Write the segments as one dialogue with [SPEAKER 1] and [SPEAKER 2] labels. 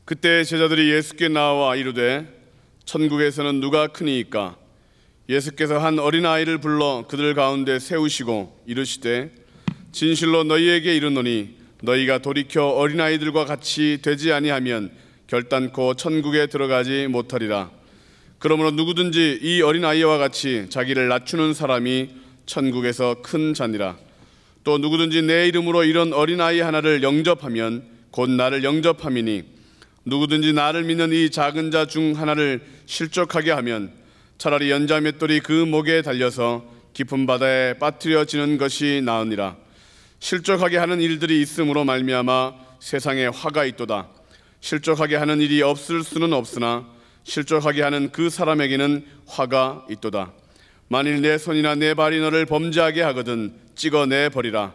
[SPEAKER 1] 그때 제자들이 예수께 나와 이르되 천국에서는 누가 크니이까? 예수께서 한 어린아이를 불러 그들 가운데 세우시고 이르시되 진실로 너희에게 이르노니 너희가 돌이켜 어린아이들과 같이 되지 아니하면 결단코 천국에 들어가지 못하리라. 그러므로 누구든지 이 어린아이와 같이 자기를 낮추는 사람이 천국에서 큰 자니라. 또 누구든지 내 이름으로 이런 어린아이 하나를 영접하면 곧 나를 영접함이니 누구든지 나를 믿는 이 작은 자 중 하나를 실족하게 하면 차라리 연자 맷돌이 그 목에 달려서 깊은 바다에 빠뜨려지는 것이 나으니라. 실족하게 하는 일들이 있음으로 말미암아 세상에 화가 있도다. 실족하게 하는 일이 없을 수는 없으나 실족하게 하는 그 사람에게는 화가 있도다. 만일 내 손이나 내 발이 너를 범죄하게 하거든 찍어내 버리라.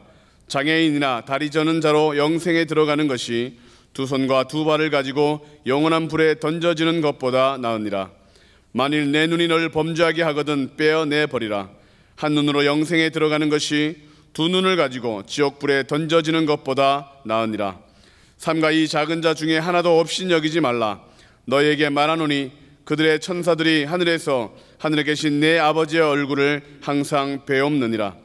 [SPEAKER 1] 장애인이나 다리 저는 자로 영생에 들어가는 것이 두 손과 두 발을 가지고 영원한 불에 던져지는 것보다 나으니라. 만일 내 눈이 너를 범죄하게 하거든 빼어내 버리라. 한 눈으로 영생에 들어가는 것이 두 눈을 가지고 지옥불에 던져지는 것보다 나으니라. 삼가 이 작은 자 중에 하나도 없이 여기지 말라. 너희에게 말하노니 그들의 천사들이 하늘에서 하늘에 계신 내 아버지의 얼굴을 항상 배옵느니라.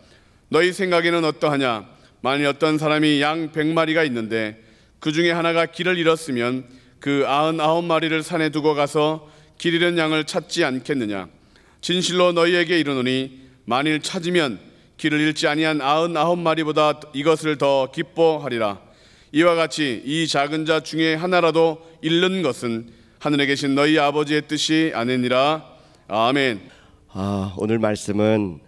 [SPEAKER 1] 너희 생각에는 어떠하냐? 만일 어떤 사람이 양 100마리가 있는데 그 중에 하나가 길을 잃었으면 그 99마리를 산에 두고 가서 길 잃은 양을 찾지 않겠느냐? 진실로 너희에게 이르노니 만일 찾으면 길을 잃지 아니한 99마리보다 이것을 더 기뻐하리라. 이와 같이 이 작은 자 중에 하나라도 잃는 것은 하늘에 계신 너희 아버지의 뜻이 아니니라. 아멘.
[SPEAKER 2] 오늘 말씀은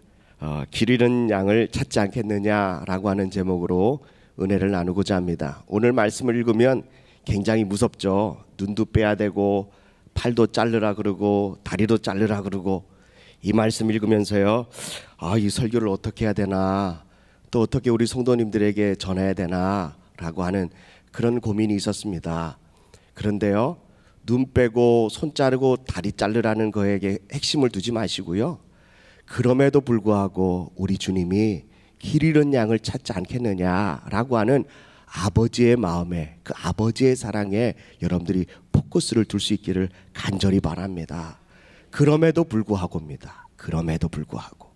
[SPEAKER 2] 길 잃은 양을 찾지 않겠느냐라고 하는 제목으로 은혜를 나누고자 합니다. 오늘 말씀을 읽으면 굉장히 무섭죠. 눈도 빼야 되고 팔도 자르라 그러고 다리도 자르라 그러고 이 말씀 읽으면서요, 이 설교를 어떻게 해야 되나, 또 어떻게 우리 성도님들에게 전해야 되나 라고 하는 그런 고민이 있었습니다. 그런데요, 눈 빼고 손 자르고 다리 자르라는 거에게 핵심을 두지 마시고요, 그럼에도 불구하고 우리 주님이 길 잃은 양을 찾지 않겠느냐라고 하는 아버지의 마음에, 그 아버지의 사랑에 여러분들이 포커스를 둘 수 있기를 간절히 바랍니다. 그럼에도 불구하고입니다. 그럼에도 불구하고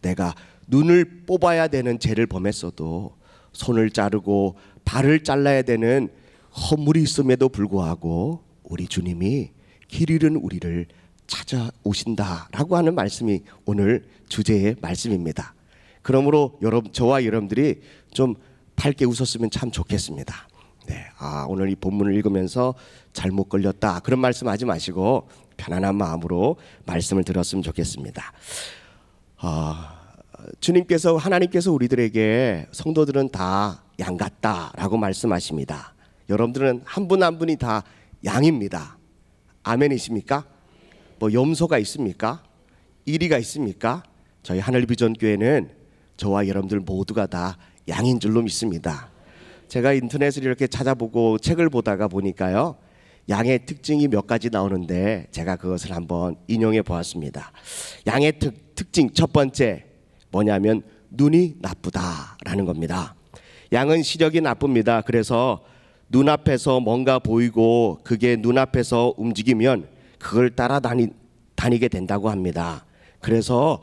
[SPEAKER 2] 내가 눈을 뽑아야 되는 죄를 범했어도, 손을 자르고 발을 잘라야 되는 허물이 있음에도 불구하고 우리 주님이 길 잃은 우리를 찾아오신다라고 하는 말씀이 오늘 주제의 말씀입니다. 그러므로 저와 여러분들이 좀 밝게 웃었으면 참 좋겠습니다. 네, 오늘 이 본문을 읽으면서 잘못 걸렸다 그런 말씀하지 마시고 편안한 마음으로 말씀을 들었으면 좋겠습니다. 주님께서, 하나님께서 우리들에게 성도들은 다 양 같다라고 말씀하십니다. 여러분들은 한 분 한 분이 다 양입니다. 아멘이십니까? 뭐 염소가 있습니까? 이리가 있습니까? 저희 하늘비전교회는 저와 여러분들 모두가 다 양인 줄로 믿습니다. 제가 인터넷을 이렇게 찾아보고 책을 보다가 보니까요, 양의 특징이 몇 가지 나오는데 제가 그것을 한번 인용해 보았습니다. 양의 특징 첫 번째 뭐냐면 눈이 나쁘다라는 겁니다. 양은 시력이 나쁩니다. 그래서 눈앞에서 뭔가 보이고 그게 눈앞에서 움직이면 그걸 따라다니게 된다고 합니다. 그래서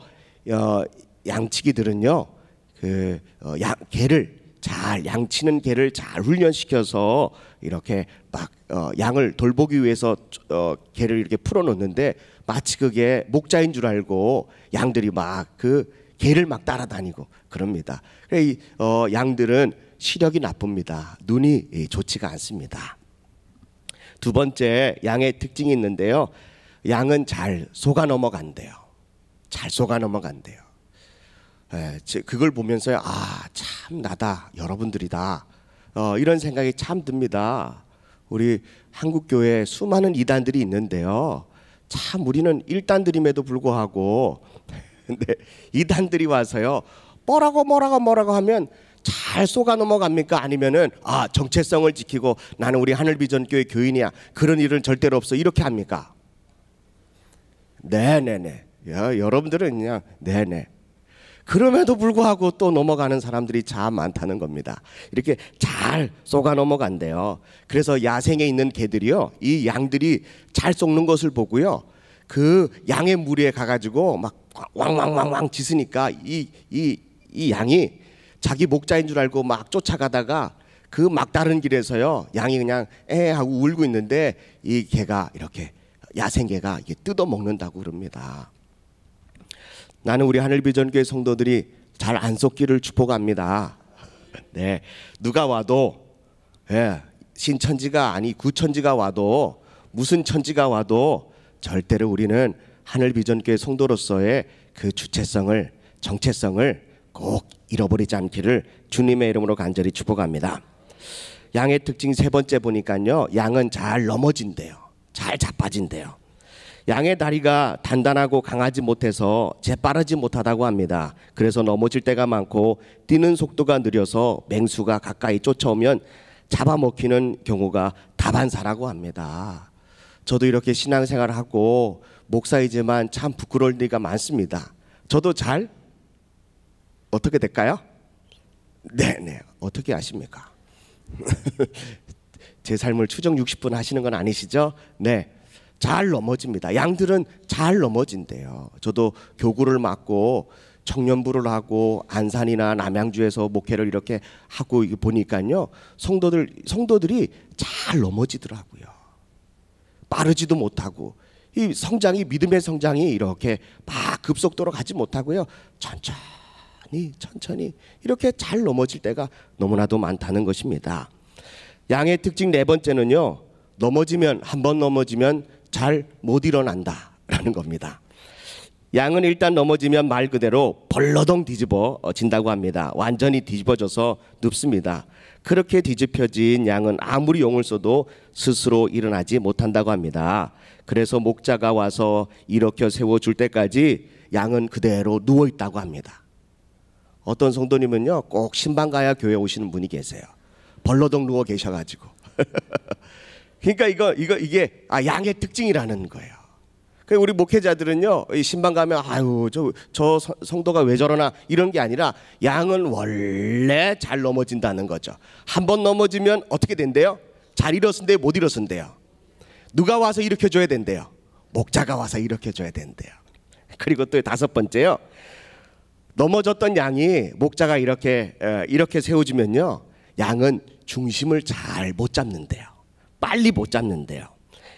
[SPEAKER 2] 양치기들은요, 개를 잘, 양치는 개를 잘 훈련시켜서 이렇게 막 양을 돌보기 위해서 개를 이렇게 풀어놓는데 마치 그게 목자인 줄 알고 양들이 막 그 개를 막 따라다니고 그럽니다. 양들은 시력이 나쁩니다. 눈이 좋지가 않습니다. 두 번째, 양의 특징이 있는데요, 양은 잘 속아 넘어간대요. 잘 속아 넘어간대요. 그걸 보면서요, 참 나다, 여러분들이다, 이런 생각이 참 듭니다. 우리 한국교회에 수많은 이단들이 있는데요, 참 우리는 1단들임에도 불구하고 근데 이단들이 와서요, 뭐라고 하면 잘 속아 넘어갑니까? 아니면은 정체성을 지키고 나는 우리 하늘비전교회 교인이야, 그런 일은 절대로 없어, 이렇게 합니까? 네네네. 여러분들은 그냥 네네. 그럼에도 불구하고 또 넘어가는 사람들이 참 많다는 겁니다. 이렇게 잘 쏘가 넘어간대요. 그래서 야생에 있는 개들이요, 이 양들이 잘 쏘는 것을 보고요, 그 양의 무리에 가가지고 막 왕왕왕왕 짖으니까 이 양이 자기 목자인 줄 알고 막 쫓아가다가 그 막다른 길에서요, 양이 그냥 에 하고 울고 있는데 이 개가 이렇게, 야생개가 이게 뜯어 먹는다고 그럽니다. 나는 우리 하늘비전교회 성도들이 잘 안 쏟기를 축복합니다. 네, 누가 와도, 예, 신천지가 아니 구천지가 와도, 무슨 천지가 와도 절대로 우리는 하늘비전교회 성도로서의 그 주체성을, 정체성을 꼭 잃어버리지 않기를 주님의 이름으로 간절히 축복합니다. 양의 특징 세 번째 보니까요, 양은 잘 넘어진대요. 잘 자빠진대요. 양의 다리가 단단하고 강하지 못해서 재빠르지 못하다고 합니다. 그래서 넘어질 때가 많고 뛰는 속도가 느려서 맹수가 가까이 쫓아오면 잡아먹히는 경우가 다반사라고 합니다. 저도 이렇게 신앙생활을 하고 목사이지만 참 부끄러울 때가 많습니다. 저도 잘 어떻게 될까요? 네네, 어떻게 아십니까? 제 삶을 추정 60분 하시는 건 아니시죠? 네, 잘 넘어집니다. 양들은 잘 넘어진대요. 저도 교구를 맡고 청년부를 하고 안산이나 남양주에서 목회를 이렇게 하고 보니까요, 성도들이 잘 넘어지더라고요. 빠르지도 못하고, 이 성장이, 믿음의 성장이 이렇게 막 급속도로 가지 못하고요, 천천히 이렇게 잘 넘어질 때가 너무나도 많다는 것입니다. 양의 특징 네 번째는요, 한 번 넘어지면 잘 못 일어난다 라는 겁니다. 양은 일단 넘어지면 말 그대로 벌러덩 뒤집어진다고 합니다. 완전히 뒤집어져서 눕습니다. 그렇게 뒤집혀진 양은 아무리 용을 써도 스스로 일어나지 못한다고 합니다. 그래서 목자가 와서 일으켜 세워줄 때까지 양은 그대로 누워있다고 합니다. 어떤 성도님은요, 꼭 신방가야 교회 오시는 분이 계세요. 벌러덩 누워 계셔가지고. 그러니까 이게 양의 특징이라는 거예요. 우리 목회자들은요, 신방 가면 아유 저 성도가 왜 저러나 이런 게 아니라 양은 원래 잘 넘어진다는 거죠. 한 번 넘어지면 어떻게 된대요? 잘 일어선대요, 못 일어선대요? 누가 와서 일으켜줘야 된대요? 목자가 와서 일으켜줘야 된대요. 그리고 또 다섯 번째요, 넘어졌던 양이 목자가 이렇게 세워주면요, 양은 중심을 잘 못 잡는데요. 빨리 못 잡는데요.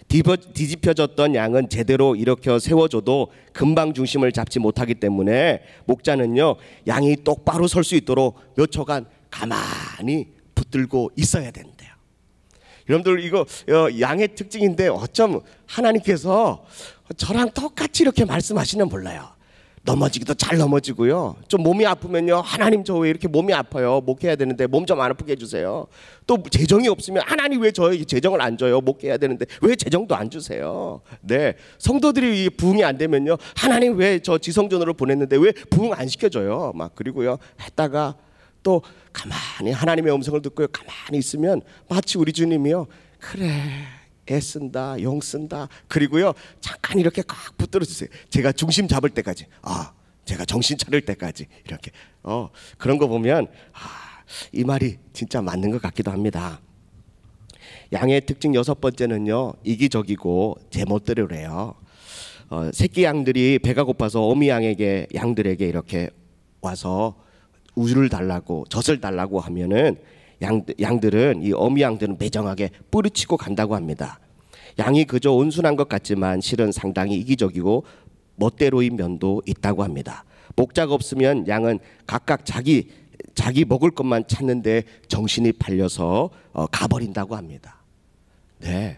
[SPEAKER 2] 뒤집혀졌던 양은 제대로 일으켜 세워줘도 금방 중심을 잡지 못하기 때문에 목자는요, 양이 똑바로 설 수 있도록 몇 초간 가만히 붙들고 있어야 된대요. 여러분들, 이거 양의 특징인데 어쩜 하나님께서 저랑 똑같이 이렇게 말씀하시면 몰라요. 넘어지기도 잘 넘어지고요. 좀 몸이 아프면요, 하나님 저 왜 이렇게 몸이 아파요? 목회해야 되는데 몸 좀 안 아프게 해주세요. 또 재정이 없으면 하나님 왜 저에게 재정을 안 줘요? 목회해야 되는데 왜 재정도 안 주세요? 네, 성도들이 부흥이 안 되면요, 하나님 왜 저 지성전으로 보냈는데 왜 부흥 안 시켜줘요? 막 그리고요, 했다가 또 가만히 하나님의 음성을 듣고요, 가만히 있으면 마치 우리 주님이요, 그래 애쓴다, 용쓴다. 그리고요, 잠깐 이렇게 꽉 붙들어 주세요. 제가 중심 잡을 때까지, 제가 정신 차릴 때까지 이렇게 그런 거 보면 이 말이 진짜 맞는 것 같기도 합니다. 양의 특징 여섯 번째는요, 이기적이고 제멋대로래요. 새끼 양들이 배가 고파서 어미 양들에게 이렇게 와서 우유를 달라고, 젖을 달라고 하면은 양들은, 이 어미 양들은 매정하게 뿌리치고 간다고 합니다. 양이 그저 온순한 것 같지만 실은 상당히 이기적이고 멋대로인 면도 있다고 합니다. 목자가 없으면 양은 각각 자기 먹을 것만 찾는데 정신이 팔려서 가버린다고 합니다. 네,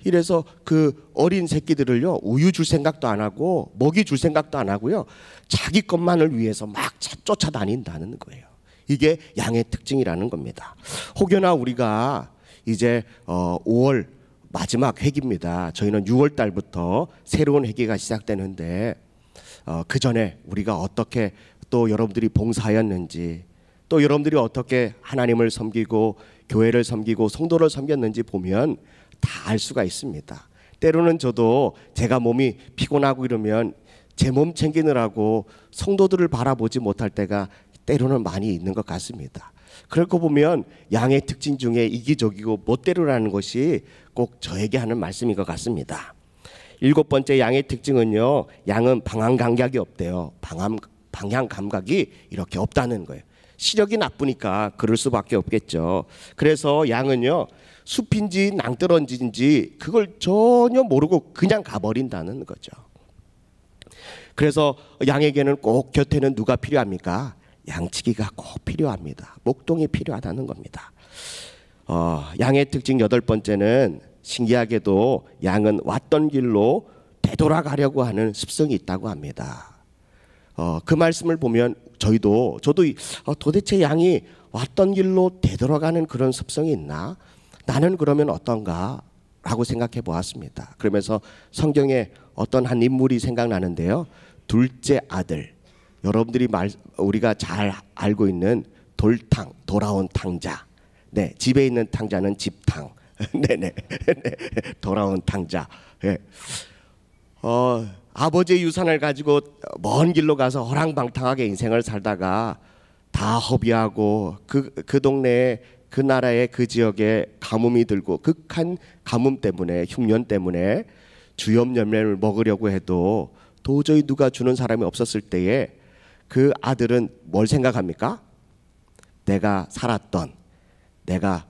[SPEAKER 2] 이래서 그 어린 새끼들을요, 우유 줄 생각도 안 하고 먹이 줄 생각도 안 하고요, 자기 것만을 위해서 막 쫓아다닌다는 거예요. 이게 양의 특징이라는 겁니다. 혹여나 우리가 이제 5월 마지막 회기입니다. 저희는 6월 달부터 새로운 회기가 시작되는데, 그 전에 우리가 어떻게 또 여러분들이 봉사하였는지, 또 여러분들이 어떻게 하나님을 섬기고 교회를 섬기고 성도를 섬겼는지 보면 다 알 수가 있습니다. 때로는 저도 제가 몸이 피곤하고 이러면 제 몸 챙기느라고 성도들을 바라보지 못할 때가 때로는 많이 있는 것 같습니다. 그렇고 보면 양의 특징 중에 이기적이고 멋대로라는 것이 꼭 저에게 하는 말씀인 것 같습니다. 7번째 양의 특징은요, 양은 방향 감각이 없대요. 방향 감각이 이렇게 없다는 거예요. 시력이 나쁘니까 그럴 수밖에 없겠죠. 그래서 양은요, 숲인지 낭떠러지인지 그걸 전혀 모르고 그냥 가버린다는 거죠. 그래서 양에게는 꼭 곁에는 누가 필요합니까? 양치기가 꼭 필요합니다. 목동이 필요하다는 겁니다. 양의 특징 8번째는 신기하게도 양은 왔던 길로 되돌아가려고 하는 습성이 있다고 합니다. 그 말씀을 보면 저도 도대체 양이 왔던 길로 되돌아가는 그런 습성이 있나? 나는 그러면 어떤가? 라고 생각해 보았습니다. 그러면서 성경에 어떤 한 인물이 생각나는데요. 둘째 아들, 여러분들이 우리가 잘 알고 있는 돌탕, 돌아온 탕자. 네, 집에 있는 탕자는 집탕. 네네, 돌아온 탕자. 네. 아버지의 유산을 가지고 먼 길로 가서 허랑방탕하게 인생을 살다가 다 허비하고 그 동네에 그 나라의 그 지역에 가뭄이 들고 극한 가뭄 때문에 흉년 때문에 주염염면을 먹으려고 해도 도저히 누가 주는 사람이 없었을 때에 그 아들은 뭘 생각합니까? 내가 살았던, 내가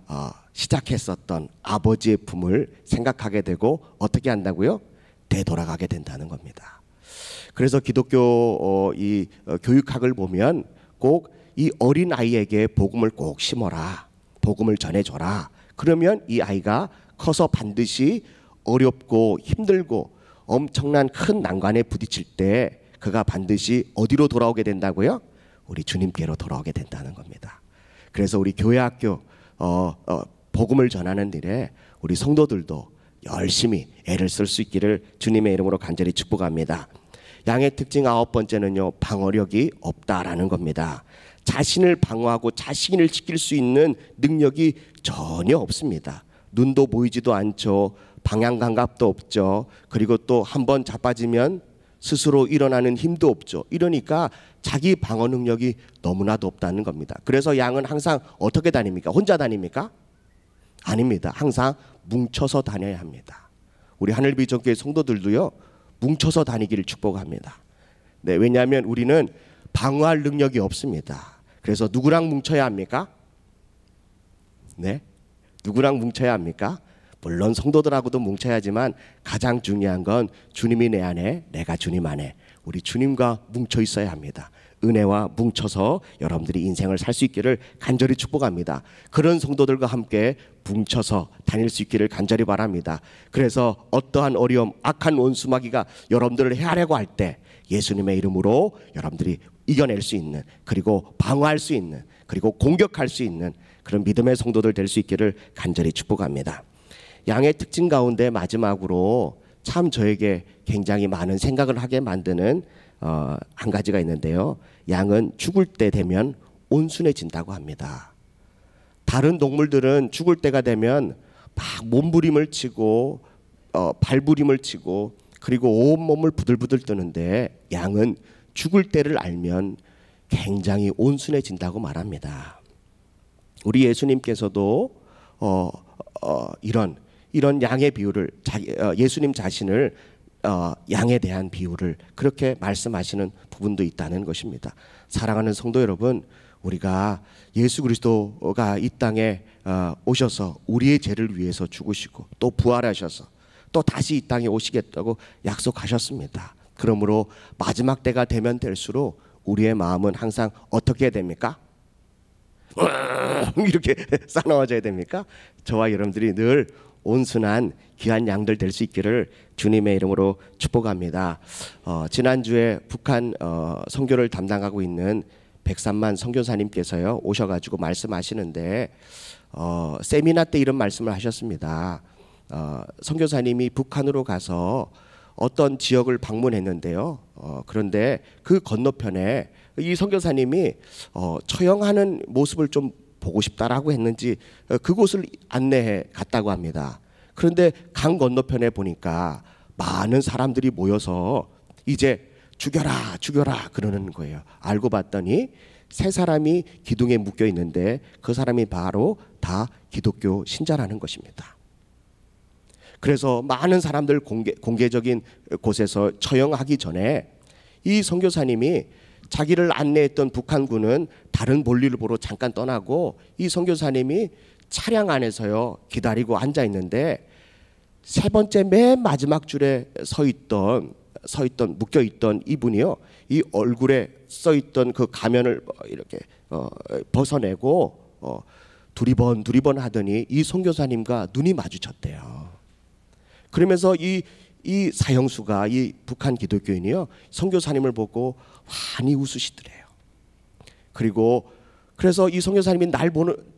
[SPEAKER 2] 시작했었던 아버지의 품을 생각하게 되고 어떻게 한다고요? 되돌아가게 된다는 겁니다. 그래서 기독교 교육학을 보면 꼭 이 어린 아이에게 복음을 꼭 심어라, 복음을 전해줘라. 그러면 이 아이가 커서 반드시 어렵고 힘들고 엄청난 큰 난관에 부딪힐 때 그가 반드시 어디로 돌아오게 된다고요? 우리 주님께로 돌아오게 된다는 겁니다. 그래서 우리 교회학교 복음을 전하는 일에 우리 성도들도 열심히 애를 쓸 수 있기를 주님의 이름으로 간절히 축복합니다. 양의 특징 9번째는요, 방어력이 없다라는 겁니다. 자신을 방어하고 자신을 지킬 수 있는 능력이 전혀 없습니다. 눈도 보이지도 않죠. 방향 감각도 없죠. 그리고 또 한번 자빠지면 스스로 일어나는 힘도 없죠. 이러니까 자기 방어 능력이 너무나도 없다는 겁니다. 그래서 양은 항상 어떻게 다닙니까? 혼자 다닙니까? 아닙니다. 항상 뭉쳐서 다녀야 합니다. 우리 하늘비전교회 성도들도요, 뭉쳐서 다니기를 축복합니다. 네, 왜냐하면 우리는 방어할 능력이 없습니다. 그래서 누구랑 뭉쳐야 합니까? 네, 누구랑 뭉쳐야 합니까? 물론 성도들하고도 뭉쳐야지만 가장 중요한 건 주님이 내 안에, 내가 주님 안에, 우리 주님과 뭉쳐 있어야 합니다. 은혜와 뭉쳐서 여러분들이 인생을 살 수 있기를 간절히 축복합니다. 그런 성도들과 함께 뭉쳐서 다닐 수 있기를 간절히 바랍니다. 그래서 어떠한 어려움, 악한 원수마귀가 여러분들을 해하려고 할 때 예수님의 이름으로 여러분들이 이겨낼 수 있는, 그리고 방어할 수 있는, 그리고 공격할 수 있는 그런 믿음의 성도들 될 수 있기를 간절히 축복합니다. 양의 특징 가운데 마지막으로 참 저에게 굉장히 많은 생각을 하게 만드는 한 가지가 있는데요. 양은 죽을 때 되면 온순해진다고 합니다. 다른 동물들은 죽을 때가 되면 막 몸부림을 치고 발부림을 치고 그리고 온몸을 부들부들 뜨는데 양은 죽을 때를 알면 굉장히 온순해진다고 말합니다. 우리 예수님께서도 이런 양의 비유를 예수님 자신을 양에 대한 비유를 그렇게 말씀하시는 부분도 있다는 것입니다. 사랑하는 성도 여러분, 우리가 예수 그리스도가 이 땅에 오셔서 우리의 죄를 위해서 죽으시고 또 부활하셔서 또 다시 이 땅에 오시겠다고 약속하셨습니다. 그러므로 마지막 때가 되면 될수록 우리의 마음은 항상 어떻게 됩니까? 이렇게 싸나워져야 됩니까? 저와 여러분들이 늘 온순한 귀한 양들 될 수 있기를 주님의 이름으로 축복합니다. 지난주에 북한 선교를 담당하고 있는 백삼만 선교사님께서요 오셔가지고 말씀하시는데 세미나 때 이런 말씀을 하셨습니다. 선교사님이 북한으로 가서 어떤 지역을 방문했는데요. 그런데 그 건너편에 이 선교사님이 처형하는 모습을 좀 보고 싶다라고 했는지 그곳을 안내해 갔다고 합니다. 그런데 강 건너편에 보니까 많은 사람들이 모여서 이제 죽여라 죽여라 그러는 거예요. 알고 봤더니 세 사람이 기둥에 묶여 있는데 그 사람이 바로 다 기독교 신자라는 것입니다. 그래서 많은 사람들 공개적인 곳에서 처형하기 전에 이 선교사님이 자기를 안내했던 북한군은 다른 볼일을 보러 잠깐 떠나고 이 선교사님이 차량 안에서요 기다리고 앉아 있는데 세 번째 맨 마지막 줄에 서 있던 묶여 있던 이분이요, 이 얼굴에 써 있던 그 가면을 이렇게 벗어내고 두리번 하더니 이 선교사님과 눈이 마주쳤대요. 그러면서 이 사형수가, 이 북한 기독교인이요, 선교사님을 보고 환히 웃으시더래요. 그래서 이 선교사님이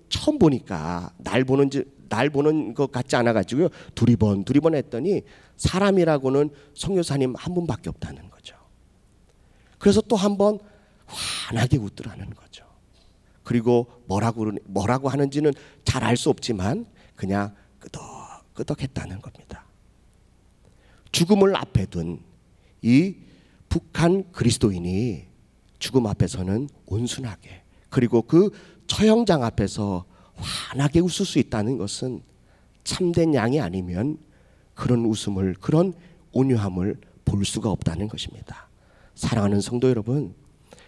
[SPEAKER 2] 처음 보니까 날 보는 것 같지 않아 가지고요 두리번 했더니 사람이라고는 선교사님 한 분밖에 없다는 거죠. 그래서 또 한 번 환하게 웃더라는 거죠. 그리고 뭐라고 하는지는 잘 알 수 없지만 그냥 끄덕끄덕했다는 겁니다. 죽음을 앞에 둔 이 북한 그리스도인이 죽음 앞에서는 온순하게, 그리고 그 처형장 앞에서 환하게 웃을 수 있다는 것은 참된 양이 아니면 그런 웃음을, 그런 온유함을 볼 수가 없다는 것입니다. 사랑하는 성도 여러분,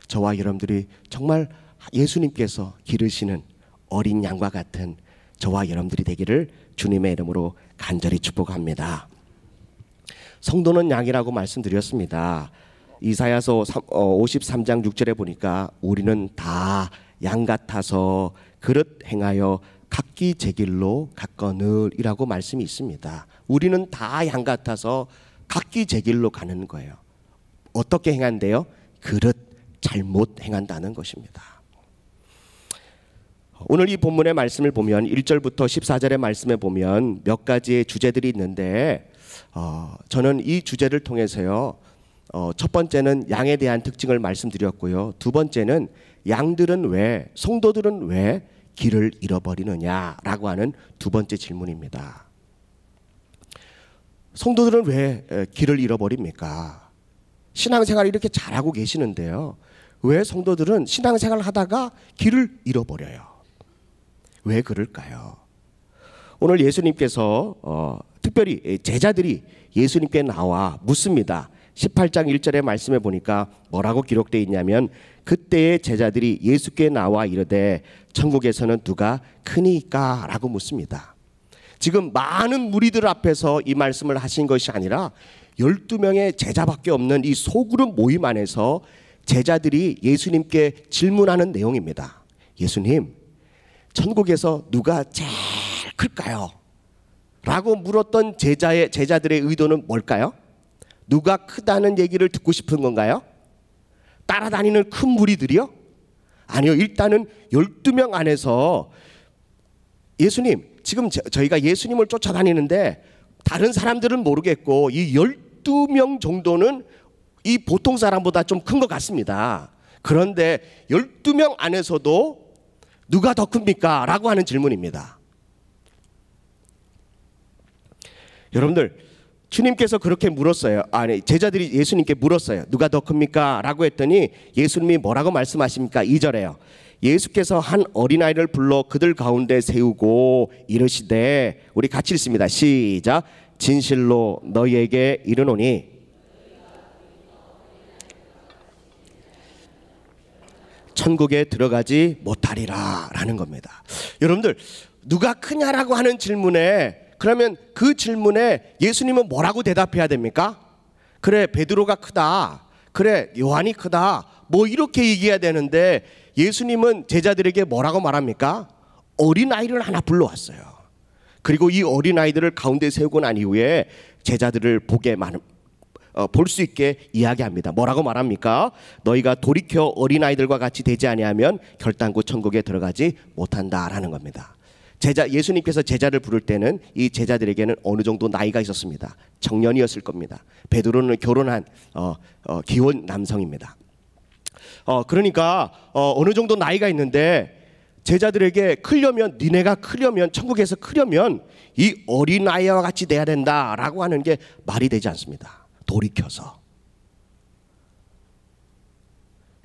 [SPEAKER 2] 저와 여러분들이 정말 예수님께서 기르시는 어린 양과 같은 저와 여러분들이 되기를 주님의 이름으로 간절히 축복합니다. 성도는 양이라고 말씀드렸습니다. 이사야서 53장 6절에 보니까 우리는 다 양 같아서 그릇 행하여 각기 제 길로 갔거늘이라고 말씀이 있습니다. 우리는 다 양 같아서 각기 제 길로 가는 거예요. 어떻게 행한대요? 그릇 잘못 행한다는 것입니다. 오늘 이 본문의 말씀을 보면 1절부터 14절의 말씀에 보면 몇 가지의 주제들이 있는데 저는 이 주제를 통해서요, 첫 번째는 양에 대한 특징을 말씀드렸고요, 두 번째는 성도들은 왜 길을 잃어버리느냐라고 하는 두 번째 질문입니다. 성도들은 왜 길을 잃어버립니까? 신앙생활을 이렇게 잘하고 계시는데요, 왜 성도들은 신앙생활을 하다가 길을 잃어버려요? 왜 그럴까요? 오늘 예수님께서 특별히 제자들이 예수님께 나와 묻습니다. 18장 1절의 말씀에 보니까 뭐라고 기록되어 있냐면, 그때의 제자들이 예수께 나와 이르되 천국에서는 누가 크니까? 라고 묻습니다. 지금 많은 무리들 앞에서 이 말씀을 하신 것이 아니라 12명의 제자밖에 없는 이 소그룹 모임 안에서 제자들이 예수님께 질문하는 내용입니다. 예수님, 천국에서 누가 제일 클까요? 라고 물었던 제자들의 의도는 뭘까요? 누가 크다는 얘기를 듣고 싶은 건가요? 따라다니는 큰 무리들이요? 아니요, 일단은 12명 안에서 예수님, 지금 저희가 예수님을 쫓아다니는데 다른 사람들은 모르겠고 이 12명 정도는 이 보통 사람보다 좀 큰 것 같습니다. 그런데 12명 안에서도 누가 더 큽니까? 라고 하는 질문입니다. 여러분들, 주님께서 그렇게 물었어요. 제자들이 예수님께 물었어요. 누가 더 큽니까? 라고 했더니 예수님이 뭐라고 말씀하십니까? 2절에요. 예수께서 한 어린아이를 불러 그들 가운데 세우고 이르시되, 우리 같이 읽습니다. 시작. 진실로 너희에게 이르노니 천국에 들어가지 못하리라 라는 겁니다. 여러분들, 누가 크냐라고 하는 질문에, 그러면 그 질문에 예수님은 뭐라고 대답해야 됩니까? 그래, 베드로가 크다, 그래, 요한이 크다, 뭐 이렇게 얘기해야 되는데 예수님은 제자들에게 뭐라고 말합니까? 어린아이를 하나 불러왔어요. 그리고 이 어린아이들을 가운데 세우고 난 이후에 제자들을 볼 수 있게 이야기합니다. 뭐라고 말합니까? 너희가 돌이켜 어린아이들과 같이 되지 아니하면 결단코 천국에 들어가지 못한다라는 겁니다. 예수님께서 제자를 부를 때는 이 제자들에게는 어느 정도 나이가 있었습니다. 청년이었을 겁니다. 베드로는 결혼한 기혼 남성입니다. 그러니까 어느 정도 나이가 있는데 제자들에게 니네가 크려면, 천국에서 크려면 이 어린아이와 같이 돼야 된다라고 하는 게 말이 되지 않습니다. 돌이켜서.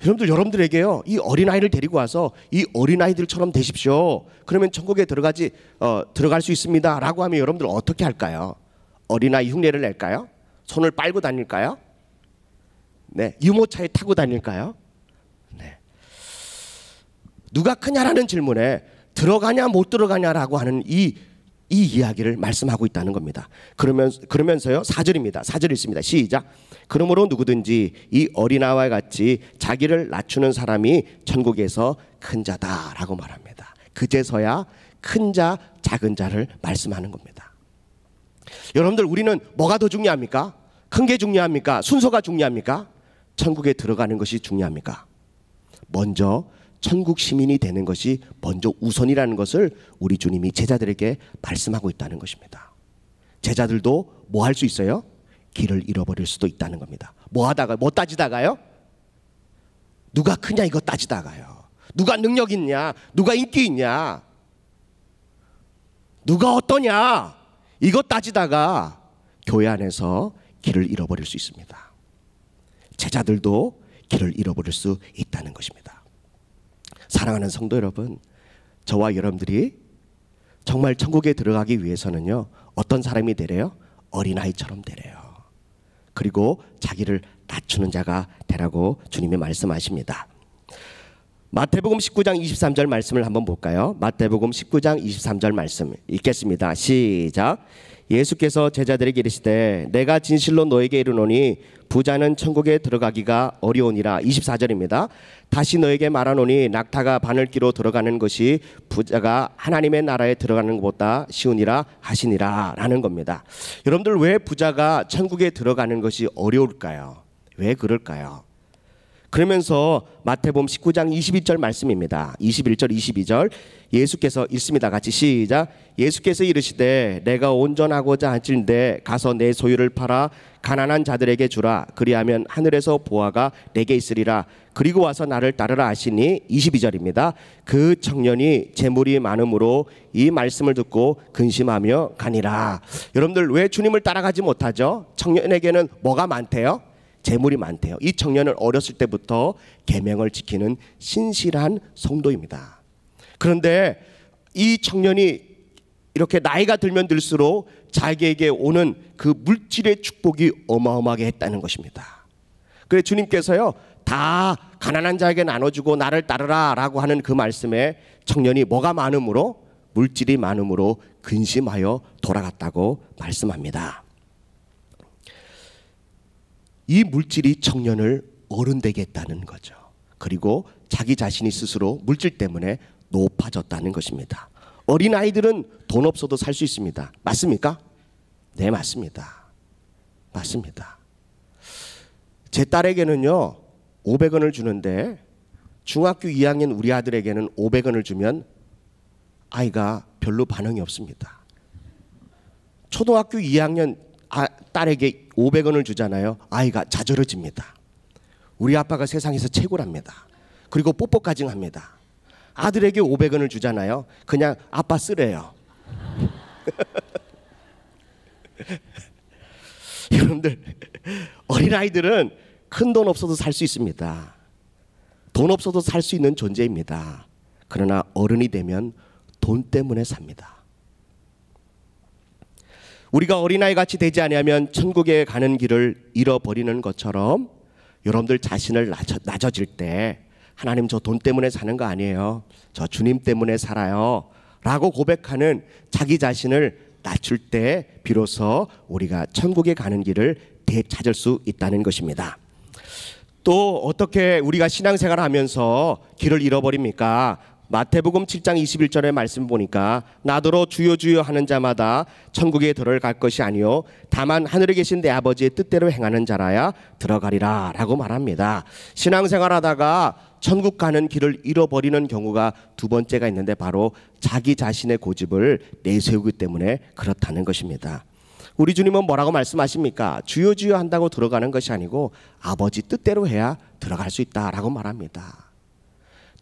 [SPEAKER 2] 여러분들에게요, 이 어린아이를 데리고 와서 이 어린아이들처럼 되십시오. 그러면 천국에 들어갈 수 있습니다 라고 하면 여러분들 어떻게 할까요? 어린아이 흉내를 낼까요? 손을 빨고 다닐까요? 네, 유모차에 타고 다닐까요? 네. 누가 크냐라는 질문에 들어가냐 못 들어가냐라고 하는 이 이야기를 말씀하고 있다는 겁니다. 그러면서요, 4절입니다. 4절 읽습니다. 시작. 그러므로 누구든지 이 어린아이와 같이 자기를 낮추는 사람이 천국에서 큰 자다라고 말합니다. 그제서야 큰 자, 작은 자를 말씀하는 겁니다. 여러분들, 우리는 뭐가 더 중요합니까? 큰 게 중요합니까? 순서가 중요합니까? 천국에 들어가는 것이 중요합니까? 먼저 천국 시민이 되는 것이 먼저 우선이라는 것을 우리 주님이 제자들에게 말씀하고 있다는 것입니다. 제자들도 뭐 할 수 있어요? 길을 잃어버릴 수도 있다는 겁니다. 뭐 따지다가요? 누가 크냐 이거 따지다가요. 누가 능력 있냐? 누가 인기 있냐? 누가 어떠냐? 이거 따지다가 교회 안에서 길을 잃어버릴 수 있습니다. 제자들도 길을 잃어버릴 수 있다는 것입니다. 사랑하는 성도 여러분, 저와 여러분들이 정말 천국에 들어가기 위해서는요, 어떤 사람이 되래요? 어린아이처럼 되래요. 그리고 자기를 낮추는 자가 되라고 주님이 말씀하십니다. 마태복음 19장 23절 말씀을 한번 볼까요? 마태복음 19장 23절 말씀 읽겠습니다. 시작. 예수께서 제자들에게 이르시되 내가 진실로 너에게 이르노니 부자는 천국에 들어가기가 어려우니라. 24절입니다. 다시 너에게 말하노니 낙타가 바늘기로 들어가는 것이 부자가 하나님의 나라에 들어가는 것보다 쉬우니라 하시니라 라는 겁니다. 여러분들, 왜 부자가 천국에 들어가는 것이 어려울까요? 왜 그럴까요? 그러면서 마태복음 19장 22절 말씀입니다. 21절 22절 예수께서 읽습니다. 같이 시작. 예수께서 이르시되 내가 온전하고자 하실는데 가서 내 소유를 팔아 가난한 자들에게 주라. 그리하면 하늘에서 보화가 내게 있으리라. 그리고 와서 나를 따르라 하시니. 22절입니다. 그 청년이 재물이 많음으로 이 말씀을 듣고 근심하며 가니라. 여러분들, 왜 주님을 따라가지 못하죠? 청년에게는 뭐가 많대요? 재물이 많대요. 이 청년은 어렸을 때부터 계명을 지키는 신실한 성도입니다. 그런데 이 청년이 이렇게 나이가 들면 들수록 자기에게 오는 그 물질의 축복이 어마어마하게 했다는 것입니다. 그래서 주님께서요, 다 가난한 자에게 나눠주고 나를 따르라 라고 하는 그 말씀에 청년이 뭐가 많음으로? 물질이 많음으로 근심하여 돌아갔다고 말씀합니다. 이 물질이 청년을 어른 되게 했다는 거죠. 그리고 자기 자신이 스스로 물질 때문에 높아졌다는 것입니다. 어린아이들은 돈 없어도 살 수 있습니다. 맞습니까? 네, 맞습니다. 맞습니다. 제 딸에게는요 500원을 주는데 중학교 2학년 우리 아들에게는 500원을 주면 아이가 별로 반응이 없습니다. 초등학교 2학년 딸에게 500원을 주잖아요. 아이가 자저러집니다. 우리 아빠가 세상에서 최고랍니다. 그리고 뽀뽀까지 합니다. 아들에게 500원을 주잖아요. 그냥 아빠 쓰래요. 여러분들, 어린아이들은 큰 돈 없어도 살 수 있습니다. 돈 없어도 살 수 있는 존재입니다. 그러나 어른이 되면 돈 때문에 삽니다. 우리가 어린아이 같이 되지 아니하면 천국에 가는 길을 잃어버리는 것처럼 여러분들 자신을 낮아질 때 하나님, 저 돈 때문에 사는 거 아니에요. 저 주님 때문에 살아요 라고 고백하는 자기 자신을 낮출 때 비로소 우리가 천국에 가는 길을 되찾을 수 있다는 것입니다. 또 어떻게 우리가 신앙생활을 하면서 길을 잃어버립니까? 마태복음 7장 21절의 말씀 보니까 나더러 주여 주여 하는 자마다 천국에 들어갈 것이 아니요 다만 하늘에 계신 내 아버지의 뜻대로 행하는 자라야 들어가리라 라고 말합니다. 신앙생활하다가 천국 가는 길을 잃어버리는 경우가 두 번째가 있는데 바로 자기 자신의 고집을 내세우기 때문에 그렇다는 것입니다. 우리 주님은 뭐라고 말씀하십니까? 주여 주여 한다고 들어가는 것이 아니고 아버지 뜻대로 해야 들어갈 수 있다라고 말합니다.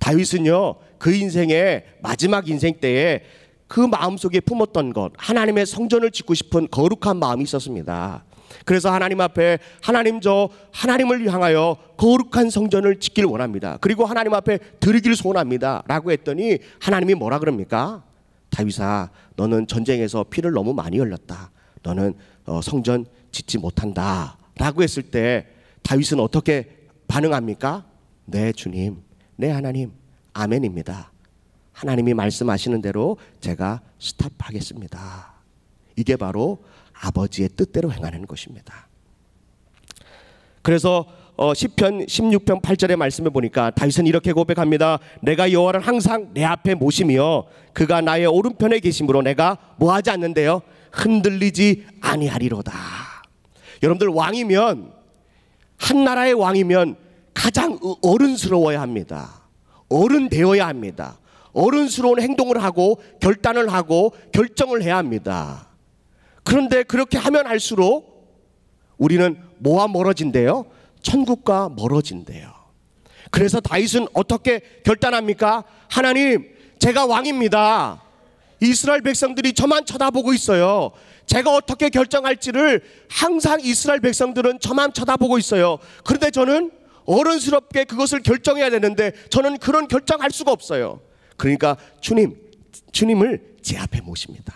[SPEAKER 2] 다윗은요, 그 인생의 마지막 인생 때에 그 마음속에 품었던 것, 하나님의 성전을 짓고 싶은 거룩한 마음이 있었습니다. 그래서 하나님 앞에 하나님을 향하여 거룩한 성전을 짓기를 원합니다. 그리고 하나님 앞에 드리기를 소원합니다 라고 했더니 하나님이 뭐라 그럽니까? 다윗아, 너는 전쟁에서 피를 너무 많이 흘렸다. 너는 성전 짓지 못한다 라고 했을 때 다윗은 어떻게 반응합니까? 네 주님, 네 하나님, 아멘입니다. 하나님이 말씀하시는 대로 제가 스탑하겠습니다. 이게 바로 아버지의 뜻대로 행하는 것입니다. 그래서 시편 16편 8절의 말씀을 보니까 다윗은 이렇게 고백합니다. 내가 여호와를 항상 내 앞에 모시며 그가 나의 오른편에 계심으로 내가 뭐하지 않는데요? 흔들리지 아니하리로다. 여러분들, 왕이면, 한 나라의 왕이면 가장 어른스러워야 합니다. 어른 되어야 합니다. 어른스러운 행동을 하고 결단을 하고 결정을 해야 합니다. 그런데 그렇게 하면 할수록 우리는 뭐와 멀어진대요? 천국과 멀어진대요. 그래서 다윗은 어떻게 결단합니까? 하나님, 제가 왕입니다. 이스라엘 백성들이 저만 쳐다보고 있어요. 제가 어떻게 결정할지를 항상 이스라엘 백성들은 저만 쳐다보고 있어요. 그런데 저는 어른스럽게 그것을 결정해야 되는데 저는 그런 결정할 수가 없어요. 그러니까 주님을 제 앞에 모십니다.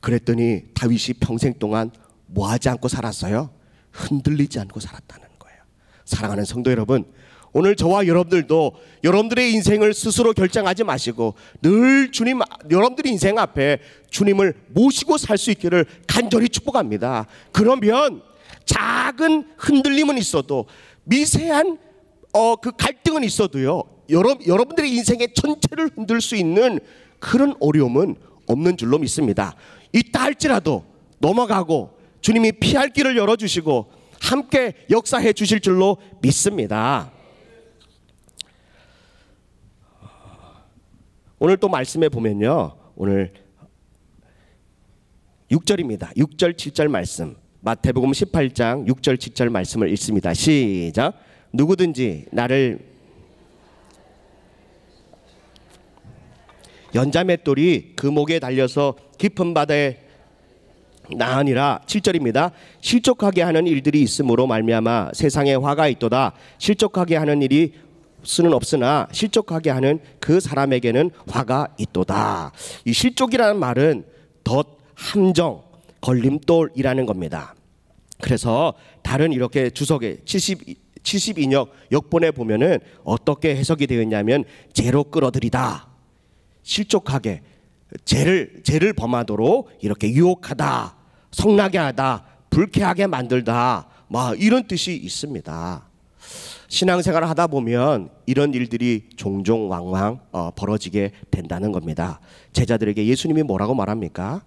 [SPEAKER 2] 그랬더니 다윗이 평생 동안 뭐 하지 않고 살았어요? 흔들리지 않고 살았다는 거예요. 사랑하는 성도 여러분, 오늘 저와 여러분들도 여러분들의 인생을 스스로 결정하지 마시고 늘 여러분들의 인생 앞에 주님을 모시고 살 수 있기를 간절히 축복합니다. 그러면 작은 흔들림은 있어도, 미세한 그 갈등은 있어도요, 여러분들의 인생의 전체를 흔들 수 있는 그런 어려움은 없는 줄로 믿습니다. 있다 할지라도 넘어가고 주님이 피할 길을 열어주시고 함께 역사해 주실 줄로 믿습니다. 오늘 또 말씀해 보면요, 오늘 6절입니다. 6절 7절 말씀, 마태복음 18장 6절 7절 말씀을 읽습니다. 시작. 누구든지 나를 연자맷돌이 그 목에 달려서 깊은 바다에 나으니라. 7절입니다. 실족하게 하는 일들이 있으므로 말미암아 세상에 화가 있도다. 실족하게 하는 일이 수는 없으나 실족하게 하는 그 사람에게는 화가 있도다. 이 실족이라는 말은 덫, 함정, 걸림돌이라는 겁니다. 그래서 다른 이렇게 주석에 72역 역본에 보면은 어떻게 해석이 되어 있냐면 죄로 끌어들이다, 실족하게 죄를 범하도록 이렇게 유혹하다, 성나게 하다, 불쾌하게 만들다, 이런 뜻이 있습니다. 신앙생활을 하다 보면 이런 일들이 종종 왕왕 벌어지게 된다는 겁니다. 제자들에게 예수님이 뭐라고 말합니까?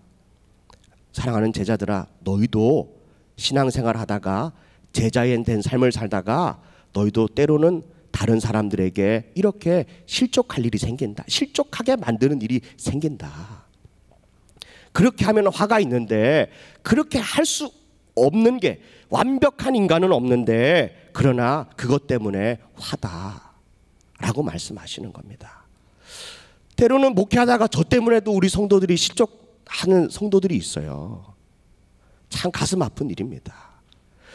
[SPEAKER 2] 사랑하는 제자들아, 너희도 신앙생활 하다가 제자인 된 삶을 살다가 너희도 때로는 다른 사람들에게 이렇게 실족할 일이 생긴다. 실족하게 만드는 일이 생긴다. 그렇게 하면 화가 있는데 그렇게 할 수 없는 게, 완벽한 인간은 없는데 그러나 그것 때문에 화다라고 말씀하시는 겁니다. 때로는 목회하다가 저 때문에도 우리 성도들이 실족하는 성도들이 있어요. 참 가슴 아픈 일입니다.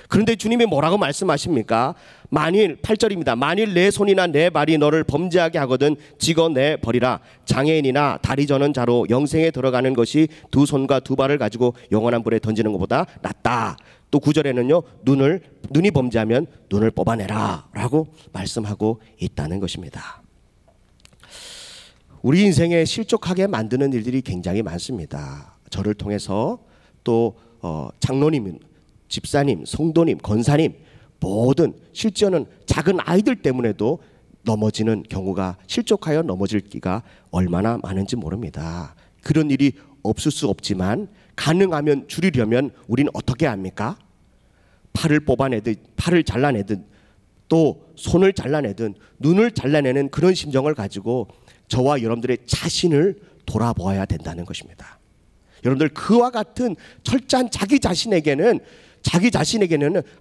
[SPEAKER 2] 그런데 주님이 뭐라고 말씀하십니까? 만일, 8절입니다. 만일 내 손이나 내 발이 너를 범죄하게 하거든 찍어내 버리라. 장애인이나 다리 저는 자로 영생에 들어가는 것이 두 손과 두 발을 가지고 영원한 불에 던지는 것보다 낫다. 또 9절에는요, 눈이 범죄하면 눈을 뽑아내라 라고 말씀하고 있다는 것입니다. 우리 인생에 실족하게 만드는 일들이 굉장히 많습니다. 저를 통해서 또 장로님, 집사님, 성도님, 권사님, 모든, 실제로는 작은 아이들 때문에도 넘어지는 경우가, 실족하여 넘어질 기가 얼마나 많은지 모릅니다. 그런 일이 없을 수 없지만 가능하면 줄이려면 우리는 어떻게 합니까? 팔을 뽑아내듯, 팔을 잘라내듯, 또 손을 잘라내든 눈을 잘라내는 그런 심정을 가지고 저와 여러분들의 자신을 돌아보아야 된다는 것입니다. 여러분들, 그와 같은 철저한 자기 자신에게는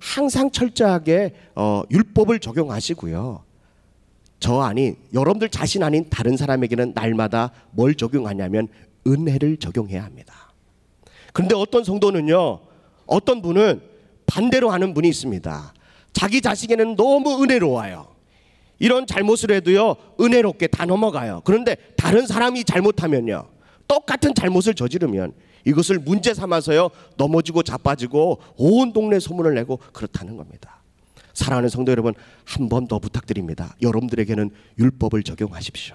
[SPEAKER 2] 항상 철저하게 율법을 적용하시고요. 여러분들 자신 아닌 다른 사람에게는 날마다 뭘 적용하냐면 은혜를 적용해야 합니다. 그런데 어떤 성도는요, 어떤 분은 반대로 하는 분이 있습니다. 자기 자식에는 너무 은혜로워요. 이런 잘못을 해도요, 은혜롭게 다 넘어가요. 그런데 다른 사람이 잘못하면요, 똑같은 잘못을 저지르면 이것을 문제 삼아서요, 넘어지고 자빠지고 온 동네 소문을 내고 그렇다는 겁니다. 사랑하는 성도 여러분, 한 번 더 부탁드립니다. 여러분들에게는 율법을 적용하십시오.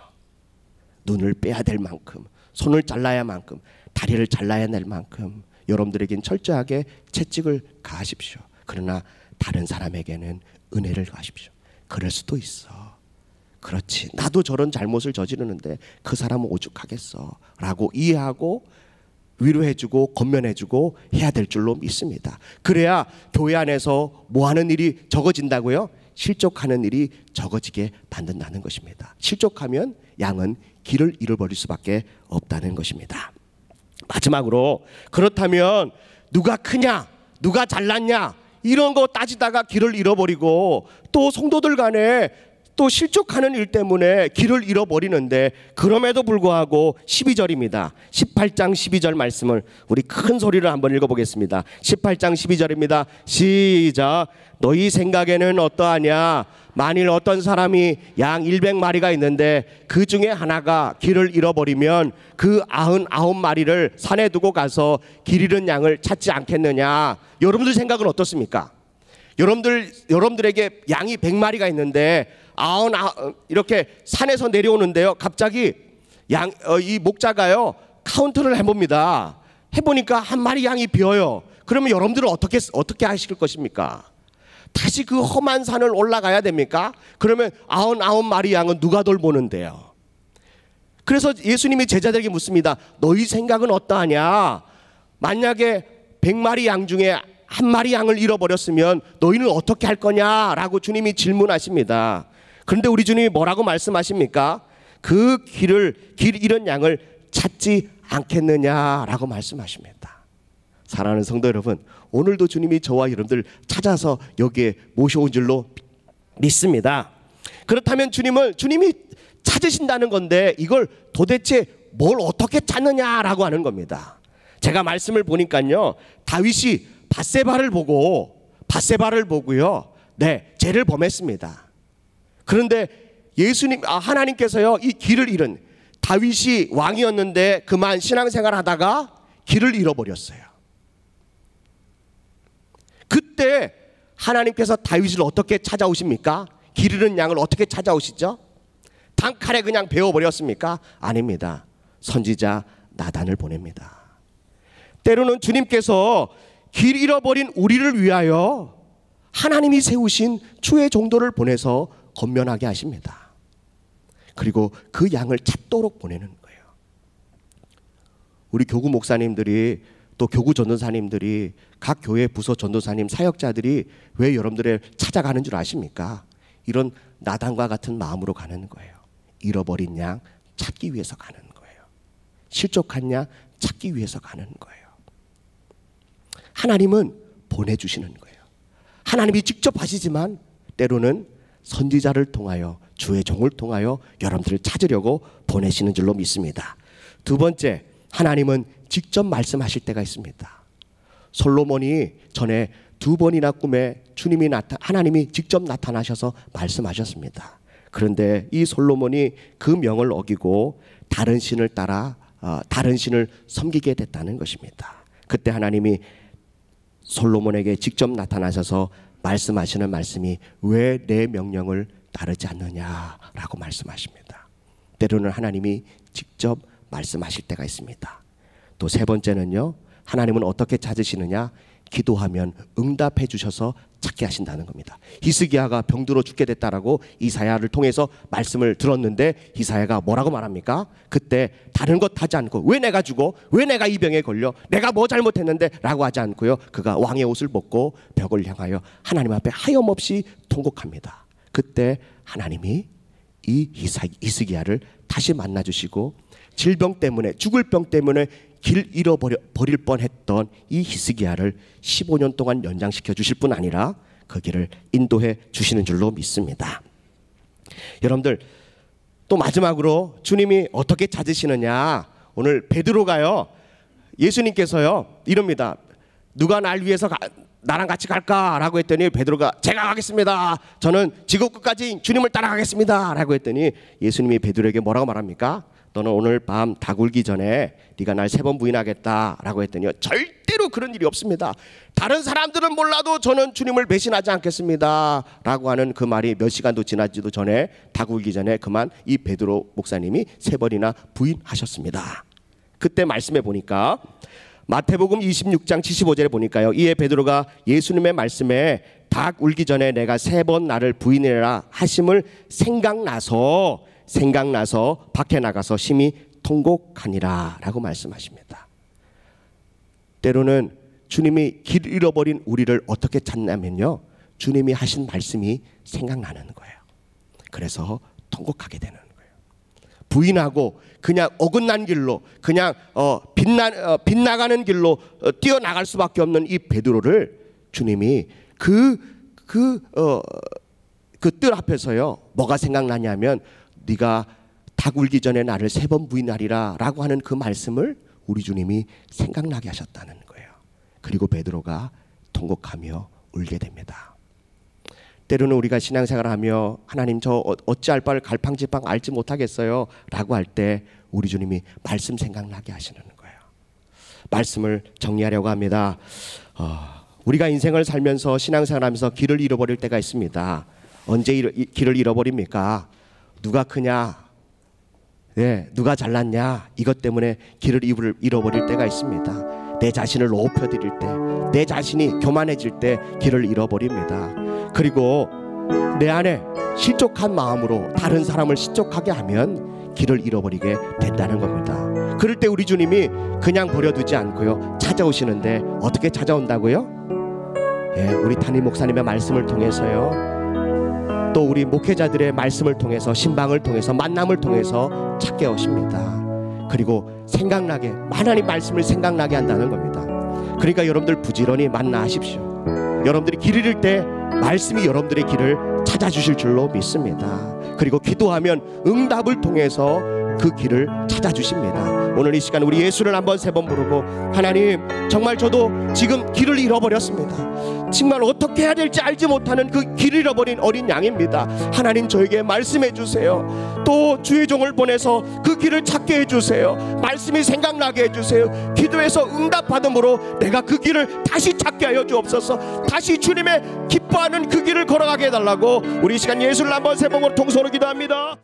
[SPEAKER 2] 눈을 빼야 될 만큼, 손을 잘라야 만큼, 다리를 잘라야 될 만큼 여러분들에겐 철저하게 채찍을 가하십시오. 그러나 다른 사람에게는 은혜를 가하십시오. 그럴 수도 있어. 그렇지, 나도 저런 잘못을 저지르는데 그 사람은 오죽하겠어 라고 이해하고 위로해주고 권면해주고 해야 될 줄로 믿습니다. 그래야 교회 안에서 뭐하는 일이 적어진다고요? 실족하는 일이 적어지게 만든다는 것입니다. 실족하면 양은 길을 잃어버릴 수밖에 없다는 것입니다. 마지막으로, 그렇다면 누가 크냐, 누가 잘났냐 이런 거 따지다가 길을 잃어버리고 또 성도들 간에 또 실족하는 일 때문에 길을 잃어버리는데, 그럼에도 불구하고 12절입니다. 18장 12절 말씀을 우리 큰 소리를 한번 읽어보겠습니다. 18장 12절입니다. 시작. 너희 생각에는 어떠하냐? 만일 어떤 사람이 양 100마리가 있는데 그 중에 하나가 길을 잃어버리면 그 99마리를 산에 두고 가서 길 잃은 양을 찾지 않겠느냐? 여러분들 생각은 어떻습니까? 여러분들에게 양이 100마리가 있는데 이렇게 산에서 내려오는데요, 갑자기 이 목자가요 카운트를 해봅니다. 해보니까 한 마리 양이 비어요. 그러면 여러분들은 어떻게 하실 것입니까? 다시 그 험한 산을 올라가야 됩니까? 그러면 99마리 양은 누가 돌보는데요? 그래서 예수님이 제자들에게 묻습니다. 너희 생각은 어떠하냐? 만약에 100마리 양 중에 한 마리 양을 잃어버렸으면 너희는 어떻게 할 거냐라고 주님이 질문하십니다. 그런데 우리 주님이 뭐라고 말씀하십니까? 그 길 잃은 양을 찾지 않겠느냐라고 말씀하십니다. 사랑하는 성도 여러분, 오늘도 주님이 저와 여러분들 찾아서 여기에 모셔온 줄로 믿습니다. 그렇다면 주님이 찾으신다는 건데 이걸 도대체 뭘 어떻게 찾느냐라고 하는 겁니다. 제가 말씀을 보니까요, 다윗이 밧세바를 보고요, 죄를 범했습니다. 그런데 하나님께서요, 이 길을 잃은 다윗이 왕이었는데 그만 신앙생활 하다가 길을 잃어버렸어요. 그때 하나님께서 다윗을 어떻게 찾아오십니까? 길 잃은 양을 어떻게 찾아오시죠? 단칼에 그냥 베어버렸습니까? 아닙니다. 선지자 나단을 보냅니다. 때로는 주님께서 길 잃어버린 우리를 위하여 하나님이 세우신 주의 종도를 보내서 권면하게 하십니다. 그리고 그 양을 찾도록 보내는 거예요. 우리 교구 목사님들이, 또 교구 전도사님들이, 각 교회 부서 전도사님, 사역자들이 왜 여러분들을 찾아가는 줄 아십니까? 이런 나단과 같은 마음으로 가는 거예요. 잃어버린 양 찾기 위해서 가는 거예요. 실족한 양 찾기 위해서 가는 거예요. 하나님은 보내주시는 거예요. 하나님이 직접 하시지만 때로는 선지자를 통하여, 주의 종을 통하여 여러분들을 찾으려고 보내시는 줄로 믿습니다. 두 번째, 하나님은 직접 말씀하실 때가 있습니다. 솔로몬이 전에 2번이나 꿈에 하나님이 직접 나타나셔서 말씀하셨습니다. 그런데 이 솔로몬이 그 명을 어기고 다른 신을 섬기게 됐다는 것입니다. 그때 하나님이 솔로몬에게 직접 나타나셔서 말씀하시는 말씀이 왜 내 명령을 따르지 않느냐라고 말씀하십니다. 때로는 하나님이 직접 말씀하실 때가 있습니다. 또 세 번째는요, 하나님은 어떻게 찾으시느냐? 기도하면 응답해 주셔서 찾게 하신다는 겁니다. 히스기야가 병들어 죽게 됐다라고 이사야를 통해서 말씀을 들었는데 이사야가 뭐라고 말합니까? 그때 다른 것 하지 않고 왜 내가 죽어? 왜 내가 이 병에 걸려? 내가 뭐 잘못했는데? 라고 하지 않고요, 그가 왕의 옷을 벗고 벽을 향하여 하나님 앞에 하염없이 통곡합니다. 그때 하나님이 이 히스기야를 다시 만나주시고 질병 때문에, 죽을 병 때문에 길 잃어버릴 뻔했던 이 히스기야를 15년 동안 연장시켜 주실 뿐 아니라 그 길을 인도해 주시는 줄로 믿습니다. 여러분들, 또 마지막으로 주님이 어떻게 찾으시느냐? 오늘 베드로가요, 예수님께서요 이럽니다. 누가 날 위해서 나랑 같이 갈까라고 했더니 베드로가 제가 가겠습니다. 저는 지구 끝까지 주님을 따라가겠습니다라고 했더니 예수님이 베드로에게 뭐라고 말합니까? 너는 오늘 밤 다 굴기 전에 네가 날 3번 부인하겠다라고 했더니 절대로 그런 일이 없습니다. 다른 사람들은 몰라도 저는 주님을 배신하지 않겠습니다라고 하는 그 말이 몇 시간도 지나지도 전에 다 굴기 전에 그만 이 베드로 목사님이 3번이나 부인하셨습니다. 그때 말씀해 보니까 마태복음 26장 75절에 보니까요. 이에 베드로가 예수님의 말씀에 닭 울기 전에 내가 3번 나를 부인해라 하심을 생각나서 밖에 나가서 심히 통곡하니라 라고 말씀하십니다. 때로는 주님이 길 잃어버린 우리를 어떻게 찾냐면요, 주님이 하신 말씀이 생각나는 거예요. 그래서 통곡하게 되는 거예요. 부인하고 그냥 어긋난 길로 그냥 빗나가는 길로 뛰어나갈 수밖에 없는 이 베드로를 주님이 그 뜰 앞에서요 뭐가 생각나냐면 네가 닭 울기 전에 나를 3번 부인하리라 라고 하는 그 말씀을 우리 주님이 생각나게 하셨다는 거예요. 그리고 베드로가 통곡하며 울게 됩니다. 때로는 우리가 신앙생활을 하며 하나님 저 어찌할 바를 갈팡질팡 알지 못하겠어요 라고 할 때 우리 주님이 말씀 생각나게 하시는 거예요. 말씀을 정리하려고 합니다. 우리가 인생을 살면서 신앙생활을 하면서 길을 잃어버릴 때가 있습니다. 언제 길을 잃어버립니까? 누가 크냐, 누가 잘났냐, 이것 때문에 길을 잃어버릴 때가 있습니다. 내 자신을 높여드릴 때, 내 자신이 교만해질 때 길을 잃어버립니다. 그리고 내 안에 실족한 마음으로 다른 사람을 실족하게 하면 길을 잃어버리게 된다는 겁니다. 그럴 때 우리 주님이 그냥 버려두지 않고요 찾아오시는데 어떻게 찾아온다고요? 우리 담임 목사님의 말씀을 통해서요, 또 우리 목회자들의 말씀을 통해서, 신방을 통해서, 만남을 통해서 찾게 오십니다. 그리고 생각나게, 하나님 말씀을 생각나게 한다는 겁니다. 그러니까 여러분들 부지런히 만나십시오. 여러분들이 길 잃을 때 말씀이 여러분들의 길을 찾아주실 줄로 믿습니다. 그리고 기도하면 응답을 통해서 그 길을 찾아주십니다. 오늘 이 시간 우리 예수를 한번 3번 부르고, 하나님 정말 저도 지금 길을 잃어버렸습니다. 정말 어떻게 해야 될지 알지 못하는 그 길 잃어버린 어린 양입니다. 하나님 저에게 말씀해 주세요. 또 주의 종을 보내서 그 길을 찾게 해주세요. 말씀이 생각나게 해주세요. 기도해서 응답받음으로 내가 그 길을 다시 찾게 하여 주옵소서. 다시 주님의 기뻐하는 그 길을 걸어가게 해달라고 우리 이 시간 예수를 한번 3번으로 통성으로 기도합니다.